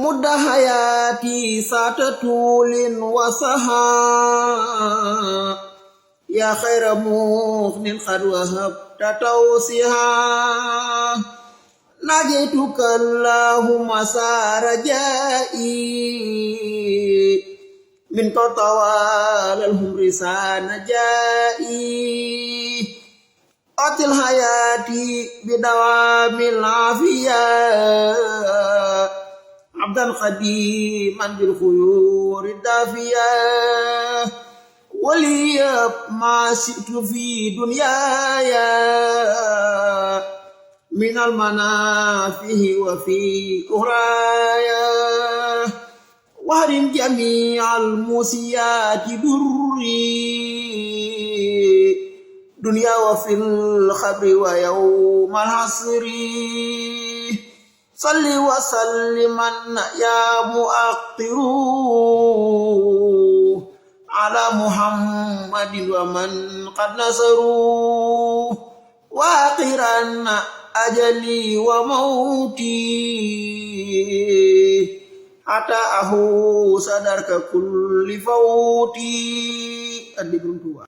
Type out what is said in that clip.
mudda hayati satatulin wasaha ya khaira mughnin qad wahabta tawsiha najituka Allahumma sarajai min tawal al-humri sanajai atil hayati bidawamil afiyah abdan khadiman bil khuyuri dafiyah waliyab ma si'tu fi dunyaya minal manafihi wa fi uhraya wahrim jami'al musiyati durri dunya wa fil khabri wa yawmal hasri salli wa salliman ya muaqtiru ala Muhammadin wa man qad nasaru wa akhiran ajali wa mauti hatta ahu sadar ka kulli fauti andi belum tua